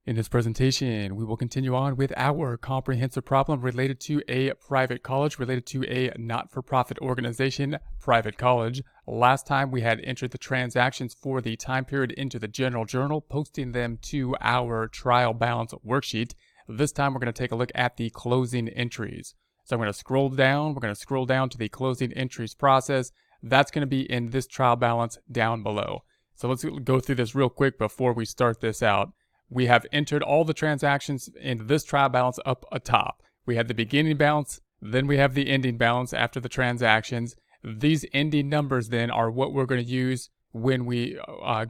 In this presentation, we will continue on with our comprehensive problem related to a private college, related to a not-for-profit organization, private college. Last time we had entered the transactions for the time period into the general journal, posting them to our trial balance worksheet. This time we're going to take a look at the closing entries. So I'm going to scroll down. We're going to scroll down to the closing entries process. That's going to be in this trial balance down below. So let's go through this real quick before we start this out. We have entered all the transactions into this trial balance up atop. We have the beginning balance, then we have the ending balance after the transactions. These ending numbers then are what we're going to use when we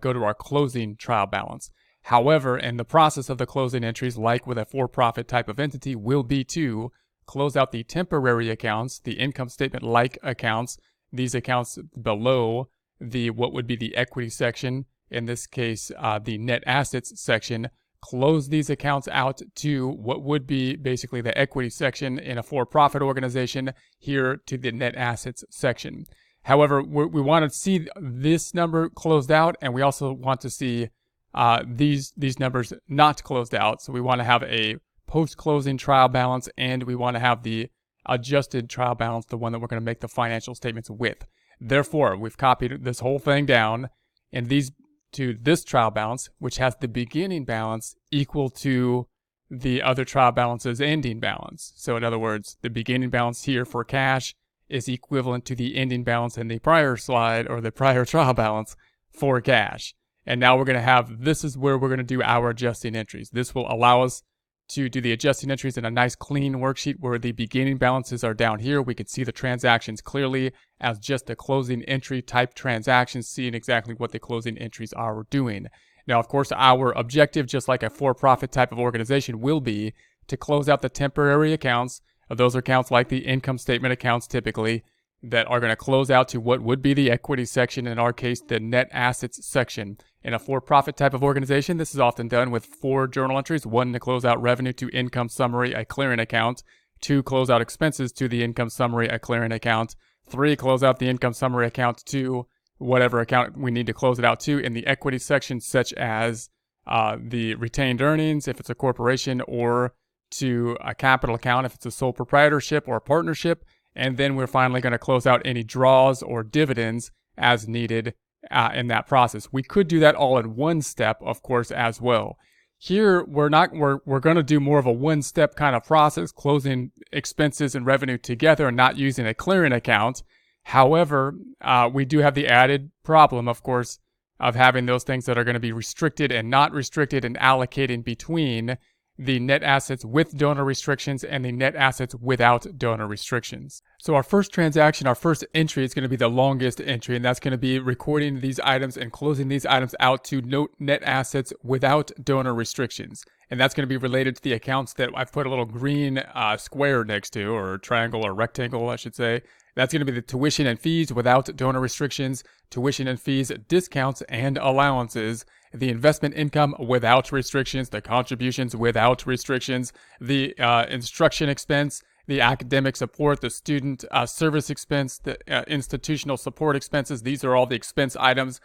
go to our closing trial balance. However, in the process of the closing entries, like with a for-profit type of entity, will be to close out the temporary accounts, the income statement-like accounts, these accounts below the what would be the equity section, in this case, the net assets section, close these accounts out to what would be basically the equity section in a for-profit organization, here to the net assets section. However, we want to see this number closed out, and we also want to see these numbers not closed out. So we want to have a post-closing trial balance, and we want to have the adjusted trial balance, the one that we're going to make the financial statements with. Therefore, we've copied this whole thing down in these to this trial balance, which has the beginning balance equal to the other trial balance's ending balance. So in other words, the beginning balance here for cash is equivalent to the ending balance in the prior slide, or the prior trial balance for cash. And now we're going to have, this is where we're going to do our adjusting entries. This will allow us to do the adjusting entries in a nice clean worksheet where the beginning balances are down here. We can see the transactions clearly as just the closing entry type transactions, seeing exactly what the closing entries are doing. Now, of course, our objective, just like a for-profit type of organization, will be to close out the temporary accounts. Those accounts like the income statement accounts typically, that are going to close out to what would be the equity section, in our case, the net assets section. In a for-profit type of organization, this is often done with 4 journal entries: 1 to close out revenue to income summary, a clearing account; 2, close out expenses to the income summary, a clearing account; 3, close out the income summary account to whatever account we need to close it out to in the equity section, such as the retained earnings if it's a corporation, or to a capital account if it's a sole proprietorship or a partnership. And then we're finally going to close out any draws or dividends as needed in that process. We could do that all in one step, of course, as well. Here, we're going to do more of a one-step kind of process, closing expenses and revenue together and not using a clearing account. However, we do have the added problem, of course, of having those things that are going to be restricted and not restricted, and allocating between the net assets with donor restrictions and the net assets without donor restrictions. So our first transaction, our first entry, is going to be the longest entry, and that's going to be recording these items and closing these items out to note net assets without donor restrictions. And that's going to be related to the accounts that I've put a little green square next to, or triangle or rectangle, I should say. That's going to be the tuition and fees without donor restrictions, tuition and fees, discounts and allowances, the investment income without restrictions, the contributions without restrictions, the instruction expense, the academic support, the student service expense, the institutional support expenses. These are all the expense items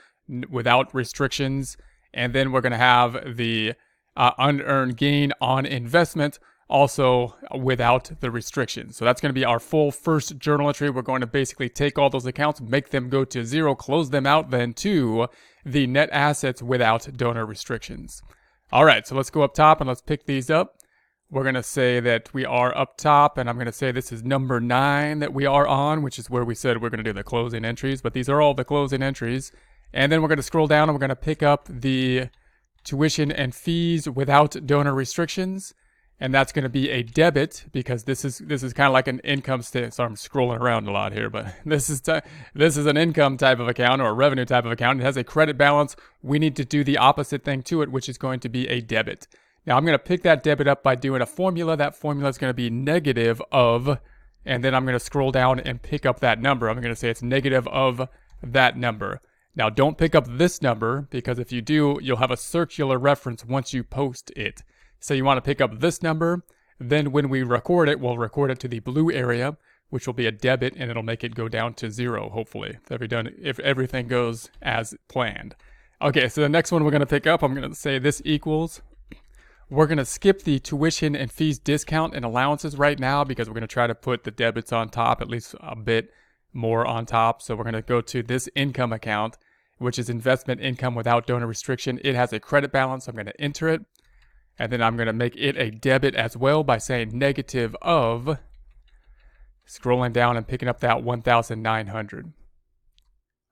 without restrictions. And then we're going to have the unearned gain on investment, also without the restrictions. So that's going to be our full first journal entry. We're going to basically take all those accounts, make them go to zero, close them out then to the net assets without donor restrictions. All right, so let's go up top and let's pick these up. We're going to say that we are up top, and I'm going to say this is number 9 that we are on, which is where we said we're going to do the closing entries, but these are all the closing entries. And then we're going to scroll down and we're going to pick up the tuition and fees without donor restrictions. And that's going to be a debit, because this is kind of like an income statement. So I'm scrolling around a lot here, but this is an income type of account, or a revenue type of account. It has a credit balance. We need to do the opposite thing to it, which is going to be a debit. Now I'm going to pick that debit up by doing a formula. That formula is going to be negative of, and then I'm going to scroll down and pick up that number. I'm going to say it's negative of that number. Now don't pick up this number, because if you do, you'll have a circular reference once you post it. So you want to pick up this number, then when we record it, we'll record it to the blue area, which will be a debit, and it'll make it go down to 0, hopefully, if everything goes as planned. Okay, so the next one we're going to pick up, I'm going to say this equals We're going to skip the tuition and fees discount and allowances right now because we're going to try to put the debits on top, at least a bit more on top. So we're going to go to this income account, which is investment income without donor restriction. It has a credit balance. I'm going to enter it. And then I'm going to make it a debit as well by saying negative of, scrolling down and picking up that 1,900.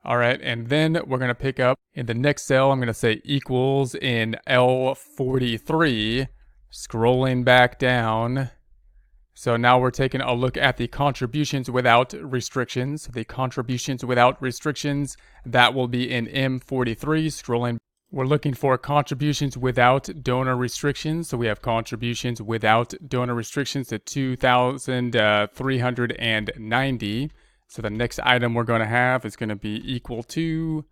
All right, and then we're going to pick up in the next cell, I'm going to say equals in L43, scrolling back down. So now we're taking a look at the contributions without restrictions. The contributions without restrictions, that will be in M43, scrolling. We're looking for contributions without donor restrictions. So we have contributions without donor restrictions to 2,390. So the next item we're going to have is going to be equal to,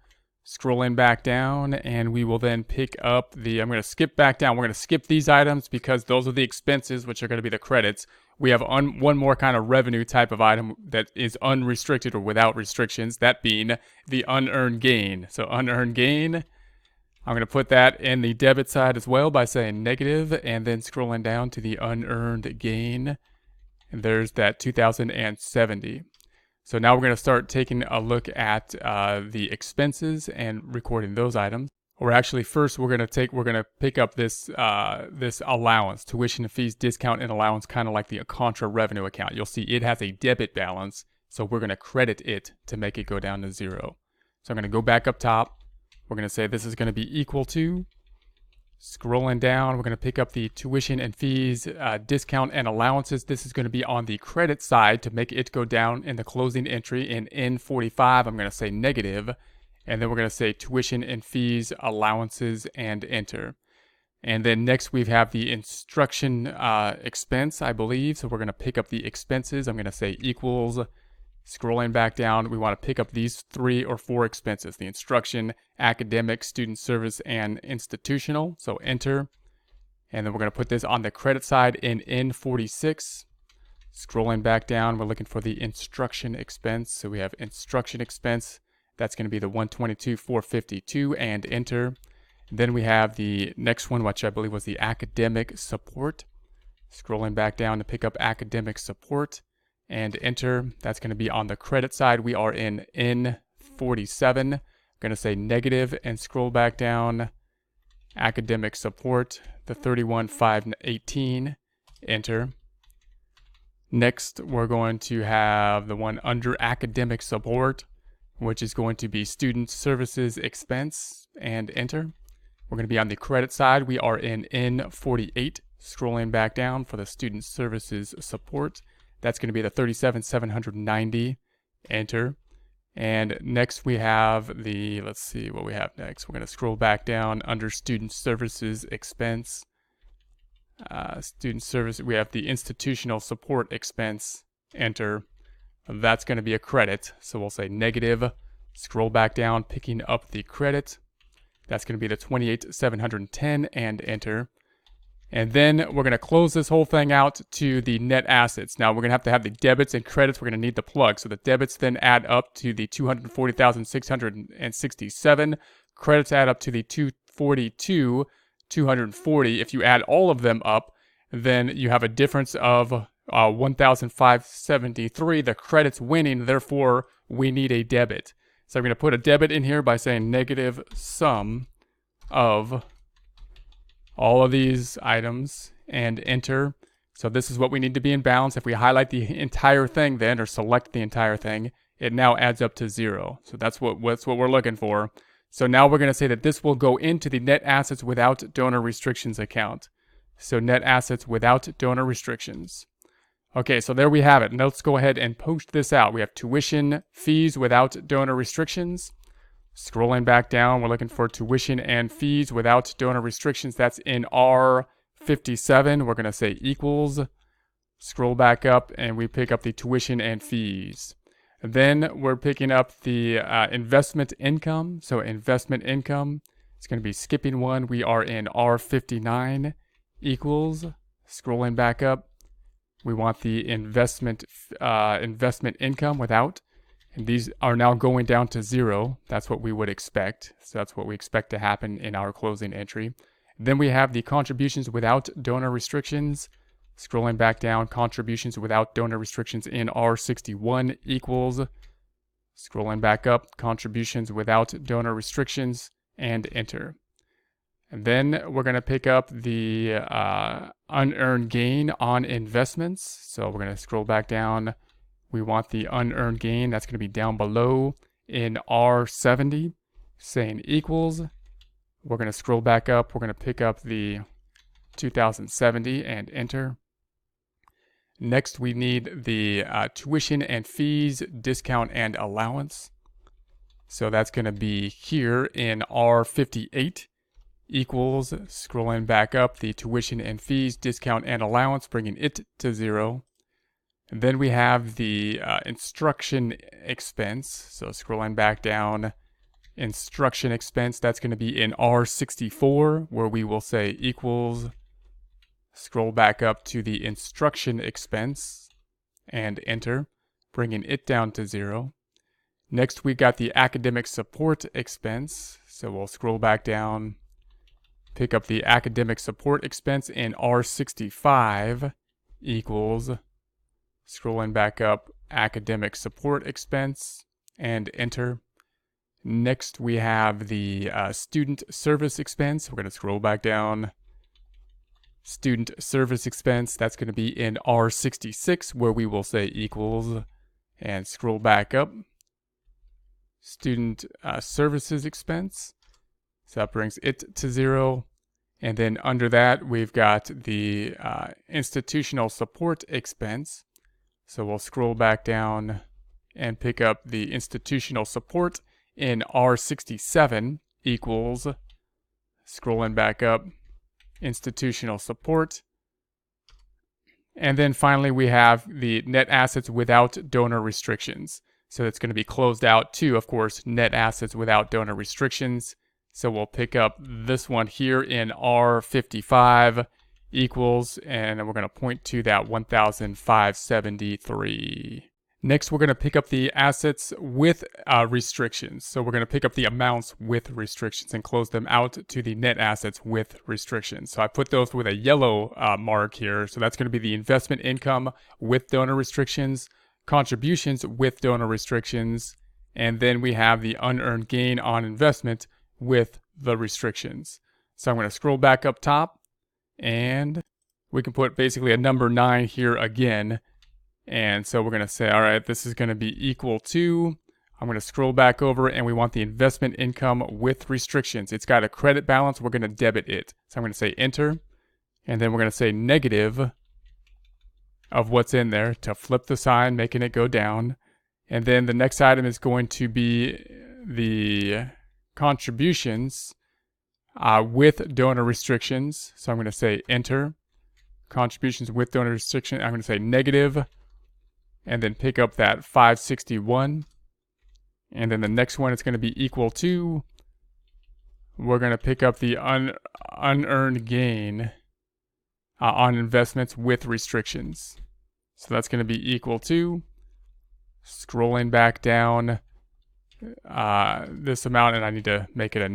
scrolling back down, and we will then pick up the, I'm going to skip back down. We're going to skip these items because those are the expenses, which are going to be the credits. We have one more kind of revenue type of item that is unrestricted or without restrictions, that being the unearned gain. So unearned gain, I'm going to put that in the debit side as well by saying negative, and then scrolling down to the unearned gain. And there's that 2,070. So now we're going to start taking a look at the expenses and recording those items. Or actually, first we're going to pick up this this allowance, tuition and fees discount and allowance, kind of like the contra revenue account. You'll see it has a debit balance, so we're going to credit it to make it go down to 0. So I'm going to go back up top. We're going to say this is going to be equal to, scrolling down, we're going to pick up the tuition and fees discount and allowances. This is going to be on the credit side to make it go down in the closing entry in N45. I'm going to say negative, and then we're going to say tuition and fees allowances and enter. And then next we have the instruction expense, I believe. So we're going to pick up the expenses. I'm going to say equals, scrolling back down, we want to pick up these 3 or 4 expenses: the instruction, academic, student service, and institutional. So enter. And then we're going to put this on the credit side in N46. Scrolling back down, we're looking for the instruction expense. So we have instruction expense. That's going to be the 122,452 and enter. Then we have the next one, which I believe was the academic support. Scrolling back down to pick up academic support and enter. That's going to be on the credit side. We are in N47. I'm going to say negative and scroll back down. Academic support, the 31,518, enter. Next, we're going to have the one under academic support, which is going to be student services expense, and enter. We're going to be on the credit side. We are in N48, scrolling back down for the student services support. That's going to be the 37,790, enter. And next we have the, let's see what we have next. We're going to scroll back down under student services expense. Student service, we have the institutional support expense, enter. That's going to be a credit, so we'll say negative. Scroll back down, picking up the credit. That's going to be the 28,710 and enter. And then we're going to close this whole thing out to the net assets. Now we're going to have the debits and credits. We're going to need the plug. So the debits then add up to the 240,667. Credits add up to the 242,240. If you add all of them up, then you have a difference of 1,573. The credit's winning, therefore we need a debit. So I'm going to put a debit in here by saying negative sum of all of these items and enter. So this is what we need to be in balance. If we highlight the entire thing then, or select the entire thing, it now adds up to 0. So that's what we're looking for. So now we're going to say that this will go into the net assets without donor restrictions account. So net assets without donor restrictions. Okay, so there we have it. Now let's go ahead and post this out. We have tuition fees without donor restrictions. Scrolling back down, we're looking for tuition and fees without donor restrictions. That's in R57. We're going to say equals. Scroll back up, and we pick up the tuition and fees. Then we're picking up the investment income. So investment income, it's going to be skipping one. We are in R59 equals. Scrolling back up, we want the investment income without. And these are now going down to 0. That's what we would expect. So that's what we expect to happen in our closing entry. Then we have the contributions without donor restrictions. Scrolling back down, contributions without donor restrictions in R61 equals. Scrolling back up, contributions without donor restrictions, and enter. And then we're going to pick up the unearned gain on investments. So we're going to scroll back down. We want the unearned gain. That's going to be down below in R70, saying equals. We're going to scroll back up. We're going to pick up the 2070 and enter. Next, we need the tuition and fees, discount and allowance. So that's going to be here in R58 equals, scrolling back up, the tuition and fees, discount and allowance, bringing it to 0. And then we have the instruction expense. So scrolling back down, instruction expense, that's going to be in R64, where we will say equals. Scroll back up to the instruction expense and enter, bringing it down to 0. Next, we got the academic support expense. So we'll scroll back down, pick up the academic support expense in R65 equals, scrolling back up, academic support expense and enter. Next, we have the student service expense. We're going to scroll back down. Student service expense, that's going to be in R66, where we will say equals, and scroll back up. Student services expense, so that brings it to 0. And then under that, we've got the institutional support expense. So we'll scroll back down and pick up the institutional support in R67 equals, scrolling back up, institutional support. And then finally, we have the net assets without donor restrictions. So it's going to be closed out to, of course, net assets without donor restrictions. So we'll pick up this one here in R55 equals, and we're going to point to that 1,573. Next, we're going to pick up the assets with restrictions. So we're going to pick up the amounts with restrictions and close them out to the net assets with restrictions. So I put those with a yellow mark here. So that's going to be the investment income with donor restrictions, contributions with donor restrictions, and then we have the unearned gain on investment with the restrictions. So I'm going to scroll back up top, and we can put basically a number 9 here again. And so we're going to say, all right, this is going to be equal to, I'm going to scroll back over, and we want the investment income with restrictions. It's got a credit balance. We're going to debit it. So I'm going to say enter, and then we're going to say negative of what's in there to flip the sign, making it go down. And then the next item is going to be the contributions with donor restrictions. So I'm going to say enter. Contributions with donor restriction, I'm going to say negative, and then pick up that 561. And then the next one is going to be equal to, we're going to pick up the unearned gain on investments with restrictions. So that's going to be equal to, scrolling back down this amount, and I need to make it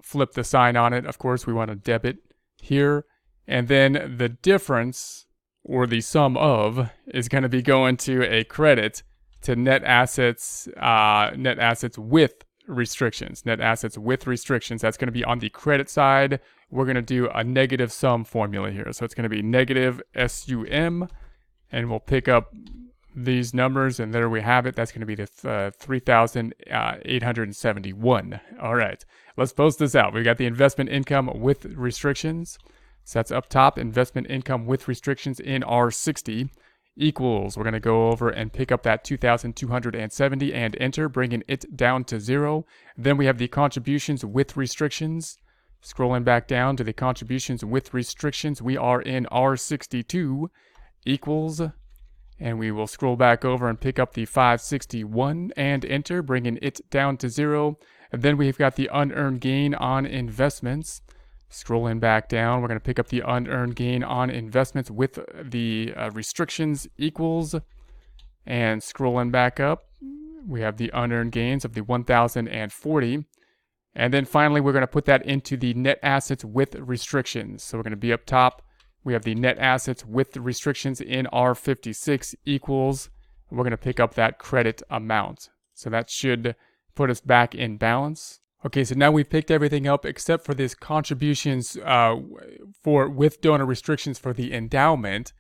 flip the sign on it. Of course, we want to debit here. And then the difference, or the sum of, is going to be going to a credit to net assets with restrictions. Net assets with restrictions. That's going to be on the credit side. We're going to do a negative sum formula here. So it's going to be negative SUM, and we'll pick up these numbers, and there we have it. That's going to be the 3,871. All right, let's post this out. We've got the investment income with restrictions. So that's up top, investment income with restrictions in R60 equals. We're going to go over and pick up that 2,270 and enter, bringing it down to 0. Then we have the contributions with restrictions. Scrolling back down to the contributions with restrictions, we are in R62 equals. And we will scroll back over and pick up the 561 and enter, bringing it down to 0. And then we've got the unearned gain on investments. Scrolling back down, we're going to pick up the unearned gain on investments with the restrictions equals. And scrolling back up, we have the unearned gains of the 1,040. And then finally, we're going to put that into the net assets with restrictions. So we're going to be up top. We have the net assets with the restrictions in R56 equals, we're going to pick up that credit amount. So that should put us back in balance. Okay, so now we've picked everything up except for this contributions with donor restrictions for the endowment,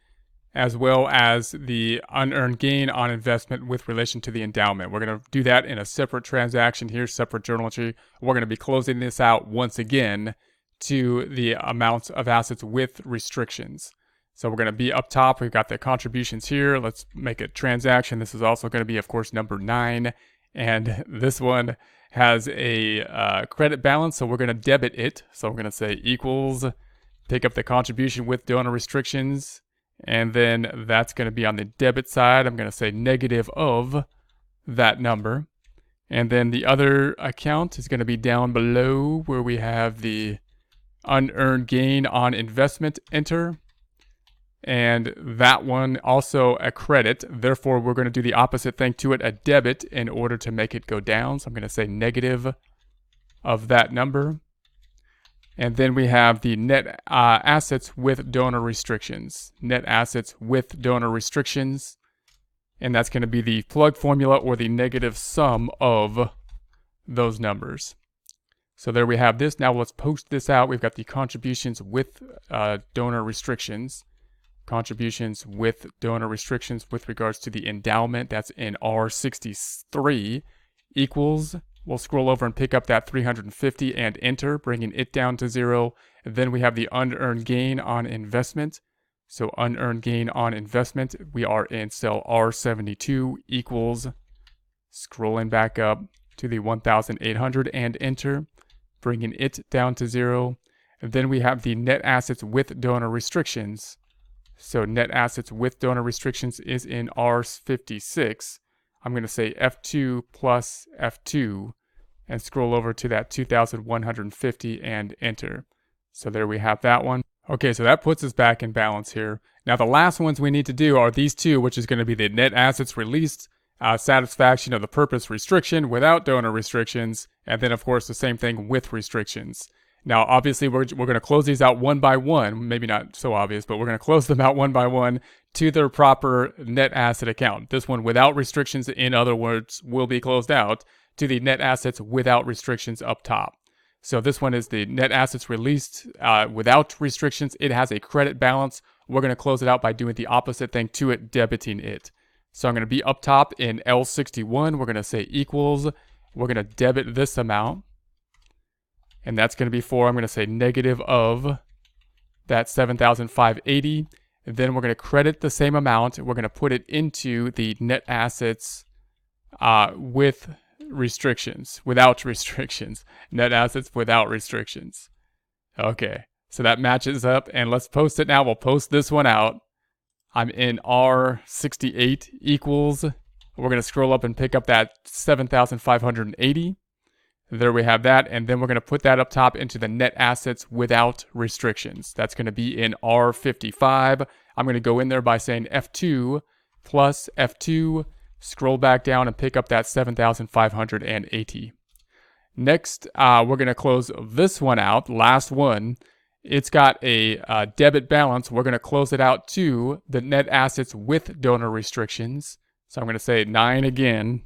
as well as the unearned gain on investment with relation to the endowment. We're going to do that in a separate transaction here, separate journal entry. We're going to be closing this out once again to the amounts of assets with restrictions. So we're going to be up top. We've got the contributions here. Let's make a transaction. This is also going to be, of course, number 9. And this one has a credit balance, so we're going to debit it. So we're going to say equals, pick up the contribution with donor restrictions, and then that's going to be on the debit side. I'm going to say negative of that number. And then the other account is going to be down below where we have the unearned gain on investment, enter. And that one also a credit. Therefore, we're going to do the opposite thing to it, a debit, in order to make it go down. So I'm going to say negative of that number. And then we have the net assets with donor restrictions. Net assets with donor restrictions. And that's going to be the plug formula or the negative sum of those numbers. So there we have this. Now let's post this out. We've got the contributions with donor restrictions. Contributions with donor restrictions with regards to the endowment. That's in R63 equals. We'll scroll over and pick up that 350 and enter, bringing it down to 0. And then we have the unearned gain on investment. So unearned gain on investment, we are in cell R72 equals. Scrolling back up to the 1,800 and enter, bringing it down to 0. And then we have the net assets with donor restrictions. So net assets with donor restrictions is in R56. I'm going to say F2 plus F2 and scroll over to that 2,150 and enter. So there we have that one. Okay, so that puts us back in balance here. Now the last ones we need to do are these two, which is going to be the net assets released, satisfaction of the purpose restriction without donor restrictions, and then of course the same thing with restrictions. Now, obviously, we're going to close these out one by one. Maybe not so obvious, but we're going to close them out one by one to their proper net asset account. This one without restrictions, in other words, will be closed out to the net assets without restrictions up top. So this one is the net assets released without restrictions. It has a credit balance. We're going to close it out by doing the opposite thing to it, debiting it. So I'm going to be up top in L61. We're going to say equals. We're going to debit this amount. And that's going to be for, I'm going to say negative of that 7,580. And then we're going to credit the same amount. We're going to put it into the net assets with restrictions, without restrictions. Net assets without restrictions. Okay, so that matches up. And let's post it now. We'll post this one out. I'm in R68 equals. We're going to scroll up and pick up that 7,580. There we have that, and then we're going to put that up top into the net assets without restrictions. That's going to be in R55. I'm going to go in there by saying F2 plus F2, scroll back down and pick up that 7,580. Next, we're going to close this one out, last one. It's got a debit balance. We're going to close it out to the net assets with donor restrictions. So I'm going to say 9 again.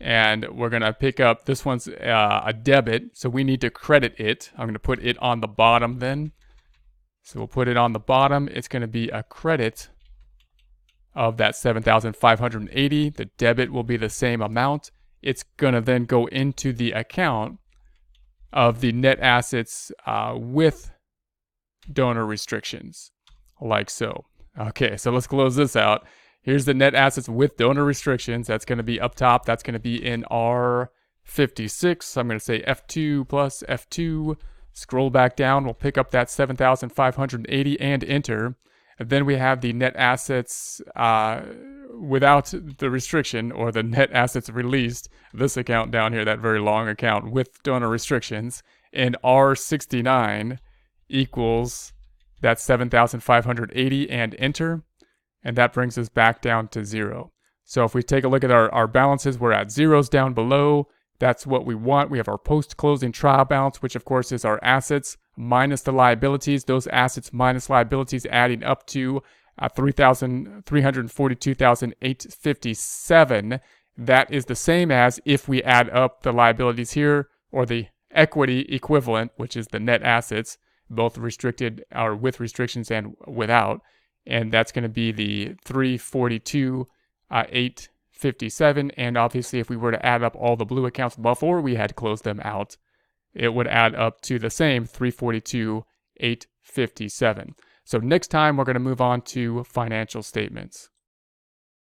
And we're going to pick up, this one's a debit, so we need to credit it. I'm going to put it on the bottom then. So we'll put it on the bottom. It's going to be a credit of that 7,580. The debit will be the same amount. It's going to then go into the account of the net assets with donor restrictions, like so. Okay, so let's close this out. Here's the net assets with donor restrictions. That's going to be up top. That's going to be in R56. So I'm going to say F2 plus F2. Scroll back down. We'll pick up that 7,580 and enter. And then we have the net assets without the restriction, or the net assets released. This account down here, that very long account with donor restrictions, in R69 equals that 7,580 and enter. And that brings us back down to 0. So if we take a look at our balances, we're at zeros down below. That's what we want. We have our post-closing trial balance, which of course is our assets minus the liabilities. Those assets minus liabilities adding up to $342,857. That is the same as if we add up the liabilities here, or the equity equivalent, which is the net assets, both restricted or with restrictions and without. And that's going to be the 342,857. And obviously, if we were to add up all the blue accounts before we had closed them out, it would add up to the same 342,857. So next time, we're going to move on to financial statements.